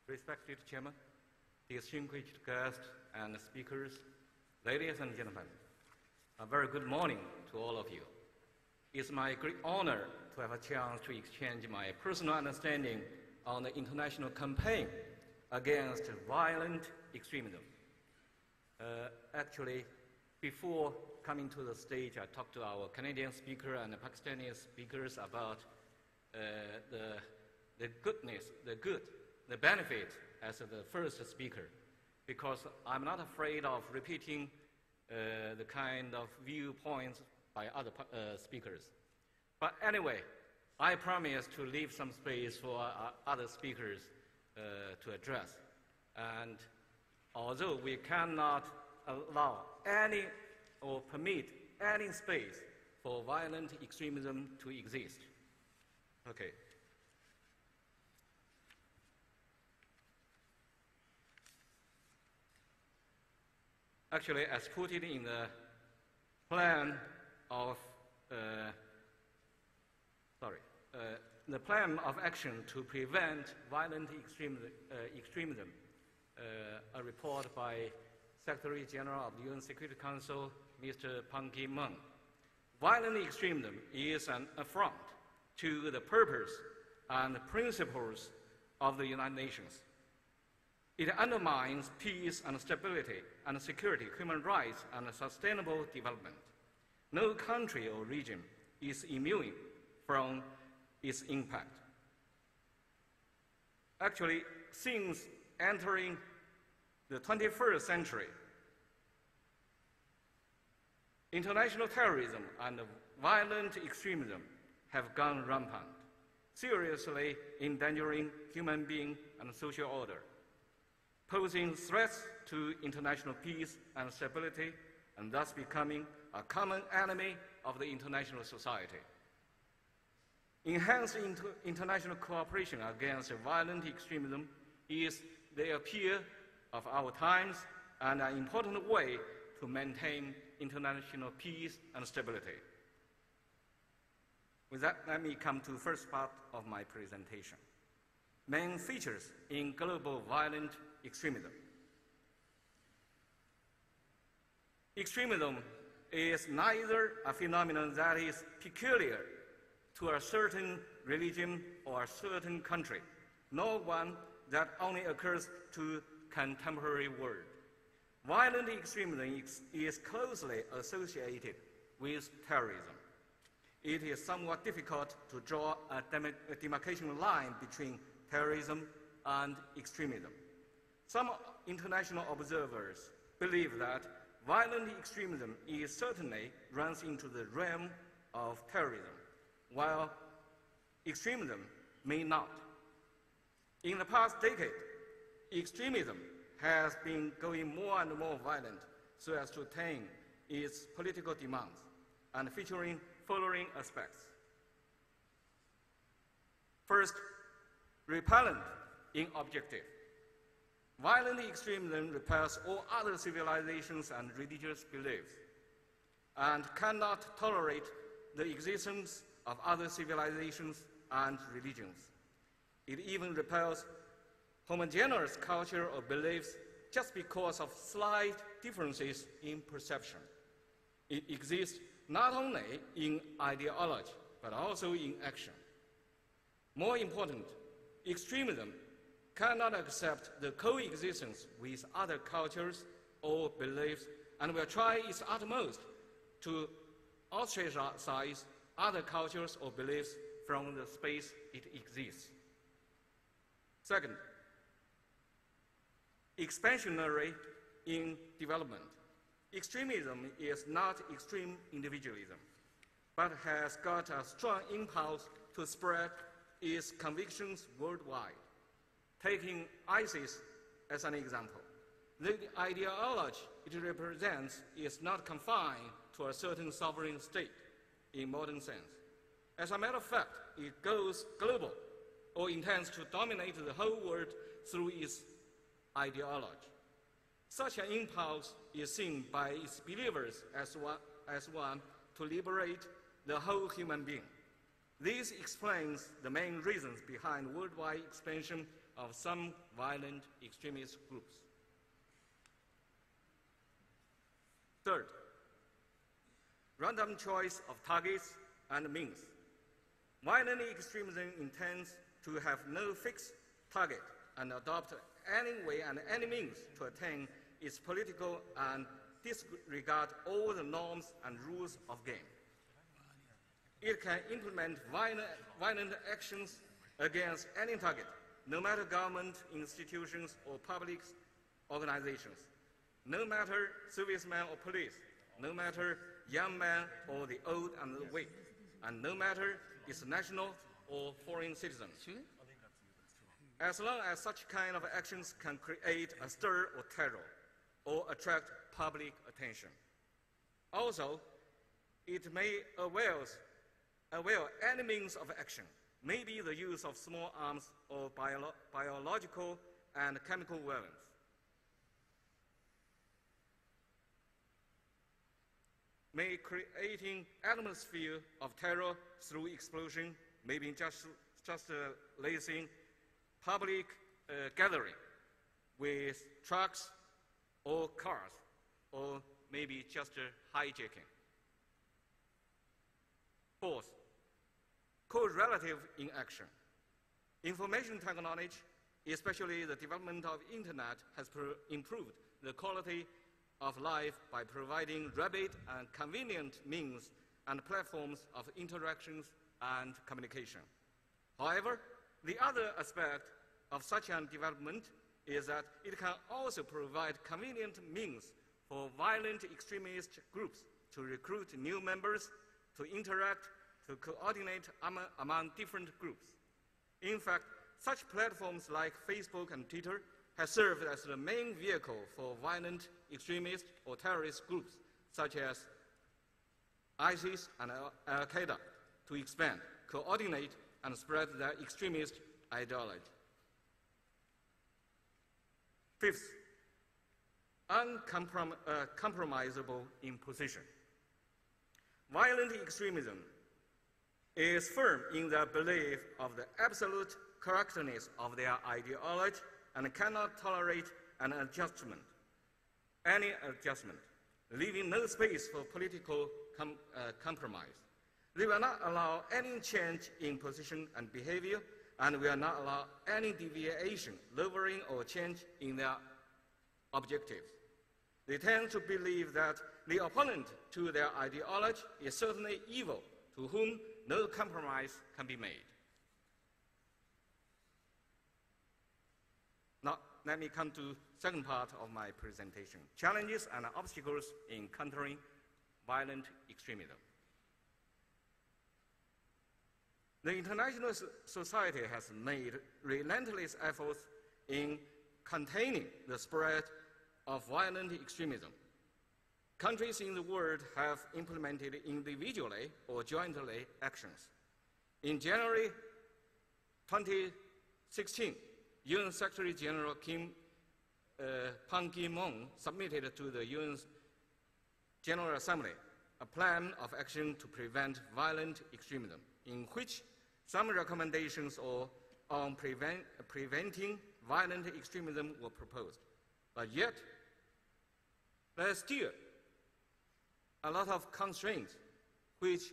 Respected Chairman, distinguished guests and speakers, ladies and gentlemen, a very good morning to all of you. It's my great honor to have a chance to exchange my personal understanding on the international campaign against violent extremism. Actually, before coming to the stage, I talked to our Canadian speaker and the Pakistani speakers about the benefit as the first speaker, because I'm not afraid of repeating the kind of viewpoints by other speakers. But anyway, I promise to leave some space for other speakers to address. And although we cannot allow any or permit any space for violent extremism to exist. Okay. Actually, as put it in the plan of the plan of action to prevent violent extremism, a report by Secretary General of the UN Security Council, Mr. Ban Ki-moon. Violent extremism is an affront to the purpose and principles of the United Nations. It undermines peace and stability and security, human rights, and sustainable development. No country or region is immune from its impact. Actually, since entering the 21st century, international terrorism and violent extremism have gone rampant, seriously endangering human beings and social order, posing threats to international peace and stability, and thus becoming a common enemy of the international society. Enhancing international cooperation against violent extremism is the appeal of our times and an important way to maintain international peace and stability. With that, let me come to the first part of my presentation. Main features in global violent extremism. Extremism is neither a phenomenon that is peculiar to a certain religion or a certain country, nor one that only occurs to contemporary world. Violent extremism is closely associated with terrorism. It is somewhat difficult to draw a demarcation line between terrorism and extremism. Some international observers believe that violent extremism certainly runs into the realm of terrorism, while extremism may not. In the past decade, extremism has been going more and more violent so as to attain its political demands and featuring following aspects. First, repellent in objective. Violent extremism repels all other civilizations and religious beliefs and cannot tolerate the existence of other civilizations and religions. It even repels homogeneous culture or beliefs just because of slight differences in perception. It exists not only in ideology, but also in action. More important, extremism cannot accept the coexistence with other cultures or beliefs and will try its utmost to ostracize other cultures or beliefs from the space it exists. Second, expansionary in development. Extremism is not extreme individualism, but has got a strong impulse to spread its convictions worldwide. Taking ISIS as an example, the ideology it represents is not confined to a certain sovereign state in modern sense. As a matter of fact, it goes global or intends to dominate the whole world through its ideology. Such an impulse is seen by its believers as one to liberate the whole human being. This explains the main reasons behind worldwide expansion of some violent extremist groups. Third, random choice of targets and means. Violent extremism intends to have no fixed target and adopt any way and any means to attain its political and disregard all the norms and rules of game. It can implement violent actions against any target, no matter government institutions or public organizations, no matter servicemen or police, no matter young man or the old and the weak, and no matter its national or foreign citizens. As long as such kind of actions can create a stir or terror or attract public attention. Also, it may avail any means of action, maybe the use of small arms or biological and chemical weapons. May creating atmosphere of terror through explosion, maybe just lacing public gathering with trucks or cars, or maybe just hijacking. Fourth, correlative in action. Information technology, especially the development of internet, has improved the quality of life by providing rapid and convenient means and platforms of interactions and communication. However, the other aspect of such a development is that it can also provide convenient means for violent extremist groups to recruit new members, to interact, to coordinate among different groups. In fact, such platforms like Facebook and Twitter have served as the main vehicle for violent extremist or terrorist groups such as ISIS and Al-Qaeda to expand, coordinate, and spread their extremist ideology. Fifth, uncompromisable imposition. Violent extremism is firm in their belief of the absolute correctness of their ideology and cannot tolerate any adjustment, leaving no space for political compromise. They will not allow any change in position and behavior, and will not allow any deviation, lowering, or change in their objectives. They tend to believe that the opponent to their ideology is certainly evil, to whom no compromise can be made. Now, let me come to the second part of my presentation, challenges and obstacles in countering violent extremism. The international society has made relentless efforts in containing the spread of violent extremism. Countries in the world have implemented individually or jointly actions. In January 2016, UN Secretary General Ban Ki-moon submitted to the UN General Assembly a plan of action to prevent violent extremism, in which some recommendations on preventing violent extremism were proposed. But yet, there is still a lot of constraints which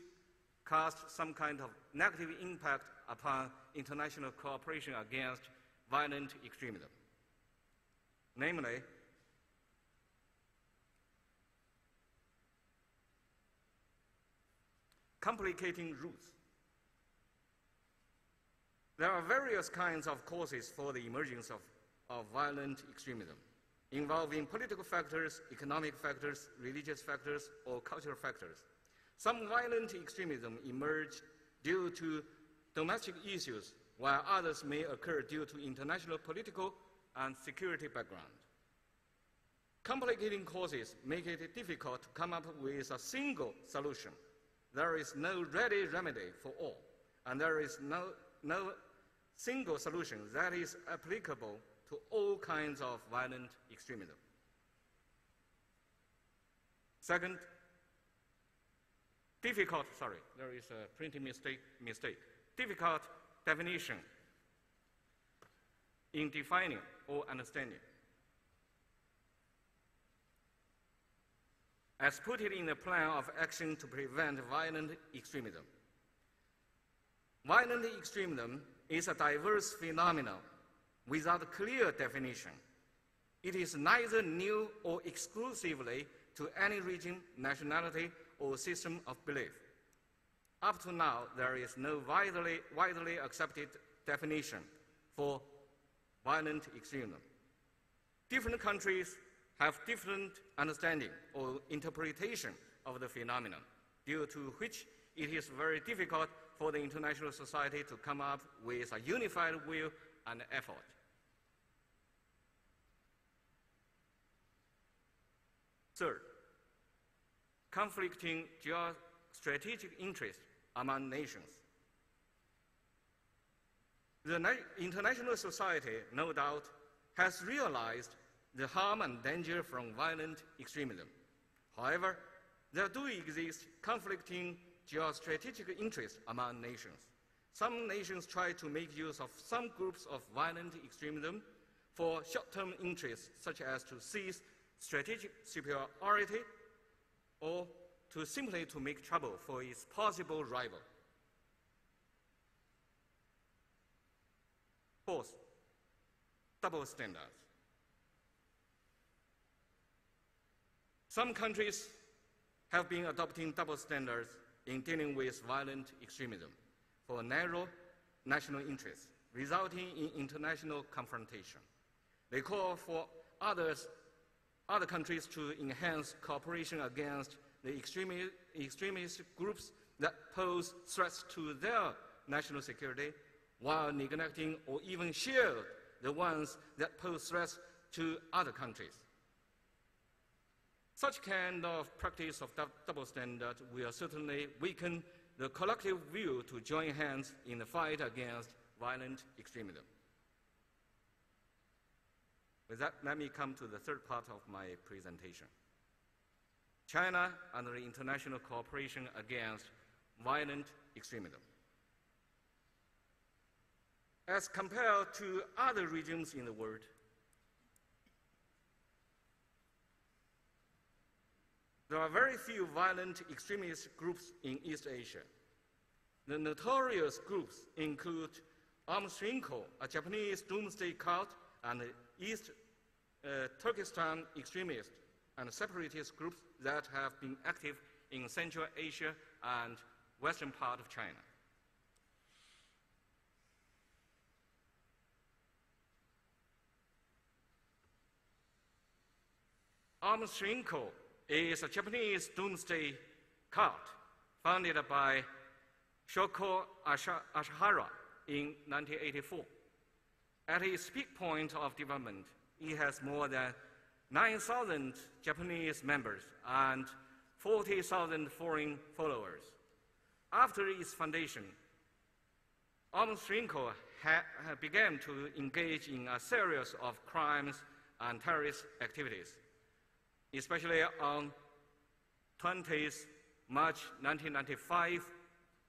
cast some kind of negative impact upon international cooperation against violent extremism. Namely, complicating routes. There are various kinds of causes for the emergence of violent extremism, involving political factors, economic factors, religious factors, or cultural factors. Some violent extremism emerge due to domestic issues, while others may occur due to international political and security background. Complicating causes make it difficult to come up with a single solution. There is no ready remedy for all, and there is no single solution that is applicable to all kinds of violent extremism. Second, difficult definition. in defining or understanding. As put it in the plan of action to prevent violent extremism. Violent extremism is a diverse phenomenon without a clear definition. It is neither new or exclusively to any region, nationality, or system of belief. Up to now, there is no widely accepted definition for violent extremism. Different countries have different understanding or interpretation of the phenomenon, due to which it is very difficult for the international society to come up with a unified will and effort. Third, conflicting geostrategic interests among nations. The international society, no doubt, has realized the harm and danger from violent extremism. However, there do exist conflicting geostrategic interests among nations. Some nations try to make use of some groups of violent extremism for short-term interests, such as to seize strategic superiority or to simply to make trouble for its possible rival. Fourth, double standards. Some countries have been adopting double standards in dealing with violent extremism for narrow national interests, resulting in international confrontation. They call for other countries to enhance cooperation against the extremist groups that pose threats to their national security, while neglecting or even shield the ones that pose threats to other countries. Such kind of practice of double standard will certainly weaken the collective will to join hands in the fight against violent extremism. With that, let me come to the third part of my presentation. China and the international cooperation against violent extremism. As compared to other regions in the world, there are very few violent extremist groups in East Asia. The notorious groups include Armed Shrinko, a Japanese doomsday cult, and East Turkestan extremist and separatist groups that have been active in Central Asia and western part of China. Armed Shrinko is a Japanese doomsday cult founded by Shoko Ashihara in 1984. At its peak point of development, it has more than 9,000 Japanese members and 40,000 foreign followers. After its foundation, Armed Shrinko began to engage in a series of crimes and terrorist activities. Especially on 20th March 1995,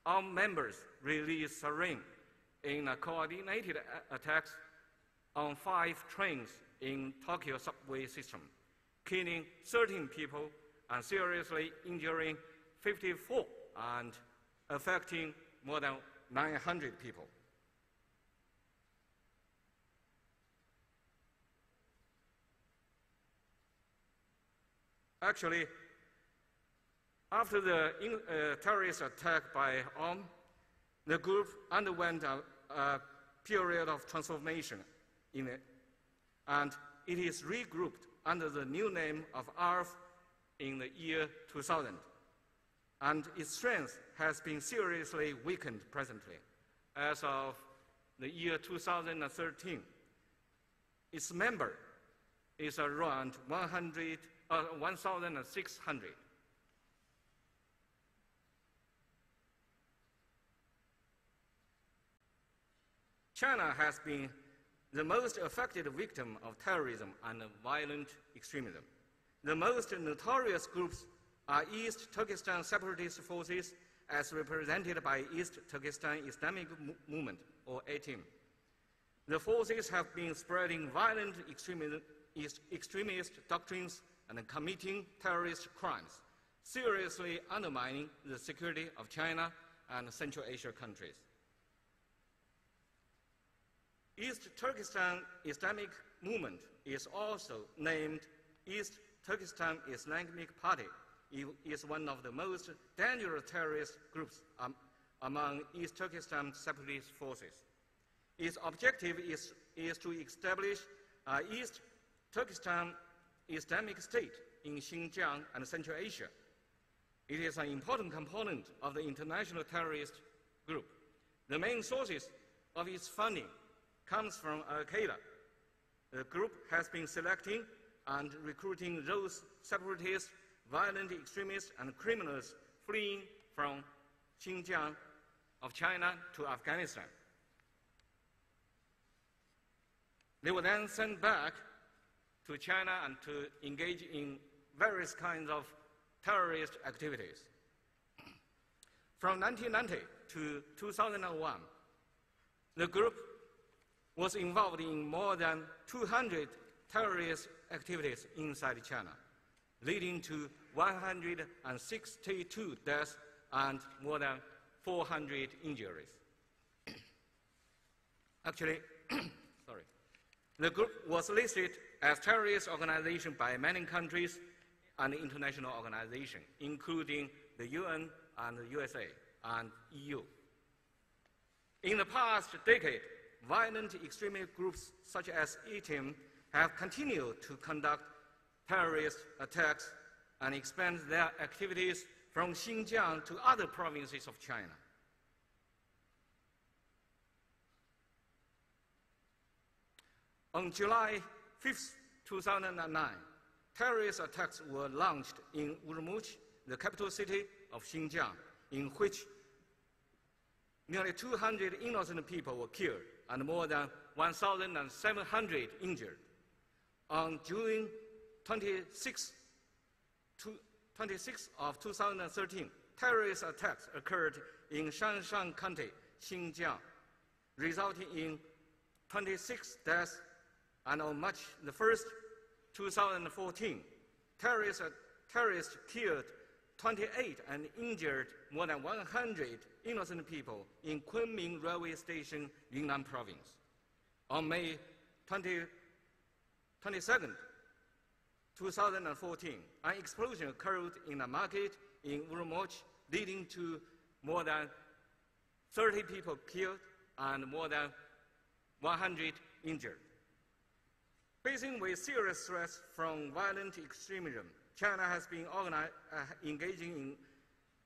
armed members released sarin in a coordinated attack on 5 trains in Tokyo subway system, killing 13 people and seriously injuring 54 and affecting more than 900 people. Actually, after the terrorist attack by Arm, the group underwent a period of transformation in it, and it is regrouped under the new name of ARF in the year 2000, and its strength has been seriously weakened presently. As of the year 2013, its member is around 1,600. China has been the most affected victim of terrorism and violent extremism. The most notorious groups are East Turkestan separatist forces, as represented by East Turkestan Islamic Movement, or ATIM. The forces have been spreading violent extremist doctrines and committing terrorist crimes, seriously undermining the security of China and Central Asia countries. East Turkestan Islamic Movement is also named East Turkestan Islamic Party. It is one of the most dangerous terrorist groups among East Turkestan separatist forces. Its objective is to establish East Turkestan Islamic State in Xinjiang and Central Asia. It is an important component of the international terrorist group. The main sources of its funding comes from Al-Qaeda. The group has been selecting and recruiting those separatists, violent extremists, and criminals fleeing from Xinjiang of China to Afghanistan. They were then sent back to China and to engage in various kinds of terrorist activities. From 1990 to 2001, the group was involved in more than 200 terrorist activities inside China, leading to 162 deaths and more than 400 injuries. Actually, the group was listed as a terrorist organization by many countries and international organizations, including the UN and the USA and EU. In the past decade, violent extremist groups such as ETIM have continued to conduct terrorist attacks and expand their activities from Xinjiang to other provinces of China. On July 5, 2009, terrorist attacks were launched in Urumqi, the capital city of Xinjiang, in which nearly 200 innocent people were killed and more than 1,700 injured. On June 26 of 2013, terrorist attacks occurred in Shanshan County, Xinjiang, resulting in 26 deaths. And on March 1, 2014, terrorists killed 28 and injured more than 100 innocent people in Kunming railway station, Yunnan province. On May 22, 2014, an explosion occurred in a market in Urumqi, leading to more than 30 people killed and more than 100 injured. Facing with serious threats from violent extremism, China has been engaging in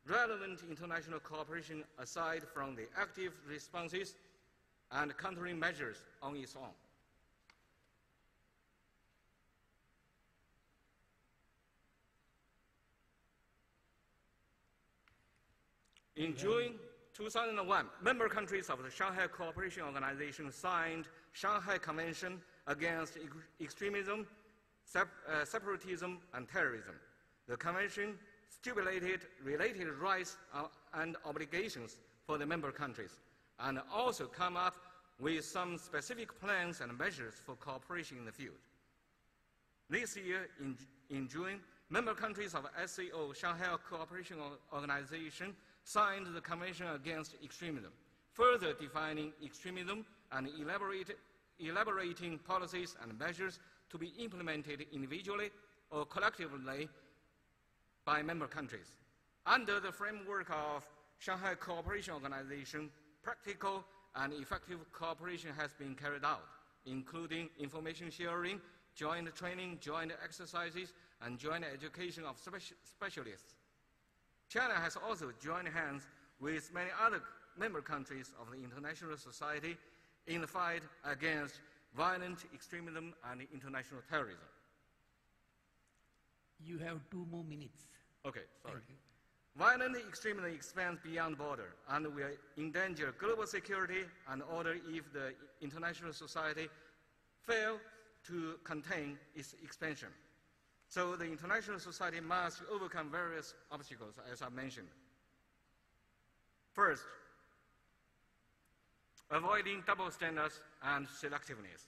relevant international cooperation aside from the active responses and countering measures on its own. In June 2001, member countries of the Shanghai Cooperation Organization signed Shanghai Convention against extremism, separatism, and terrorism. The convention stipulated related rights and obligations for the member countries, and also come up with some specific plans and measures for cooperation in the field. This year, in June, member countries of SCO, Shanghai Cooperation Organization, signed the Convention Against Extremism, further defining extremism and elaborating policies and measures to be implemented individually or collectively by member countries. Under the framework of Shanghai Cooperation Organization, practical and effective cooperation has been carried out, including information sharing, joint training, joint exercises, and joint education of specialists. China has also joined hands with many other member countries of the international society in the fight against violent extremism and international terrorism. You have 2 more minutes. Okay, sorry. Violent extremism expands beyond border and will endanger global security and order if the international society fails to contain its expansion. So the international society must overcome various obstacles, as I mentioned. First, avoiding double standards and selectiveness.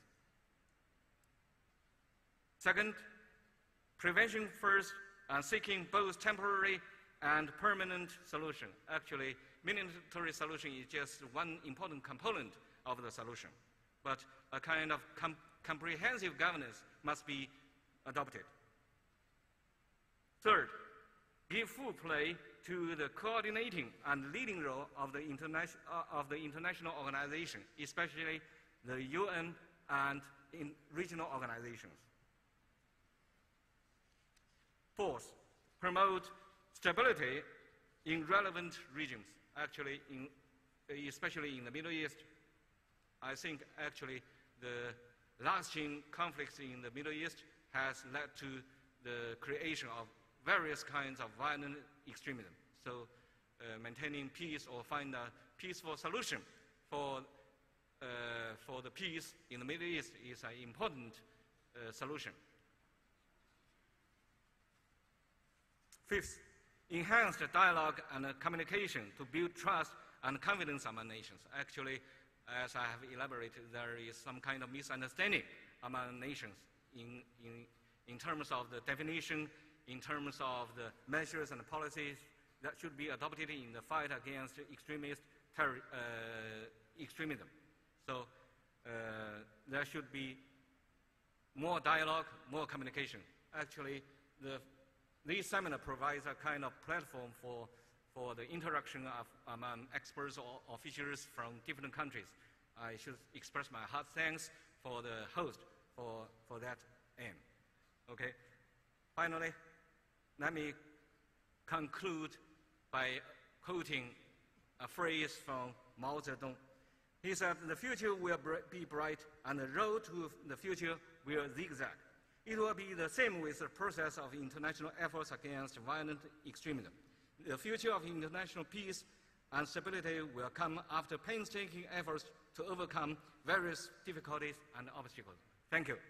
Second, prevention first and seeking both temporary and permanent solution. Actually, military solution is just one important component of the solution, but a kind of comprehensive governance must be adopted. Third, give full play to the coordinating and leading role of the international organization, especially the UN and in regional organizations. Fourth, promote stability in relevant regions. Actually, especially in the Middle East, I think actually the lasting conflicts in the Middle East has led to the creation of various kinds of violent extremism. So maintaining peace or find a peaceful solution for the peace in the Middle East is an important solution. Fifth, enhance the dialogue and communication to build trust and confidence among nations. Actually, as I have elaborated, there is some kind of misunderstanding among nations in terms of the definition, in terms of the measures and policies that should be adopted in the fight against extremism. So there should be more dialogue, more communication. Actually, this seminar provides a kind of platform for the interaction among experts or officials from different countries. I should express my heart thanks for the host for that aim. Okay. Finally, let me conclude by quoting a phrase from Mao Zedong. He said, "The future will be bright, and the road to the future will zigzag. It will be the same with the process of international efforts against violent extremism. The future of international peace and stability will come after painstaking efforts to overcome various difficulties and obstacles." Thank you.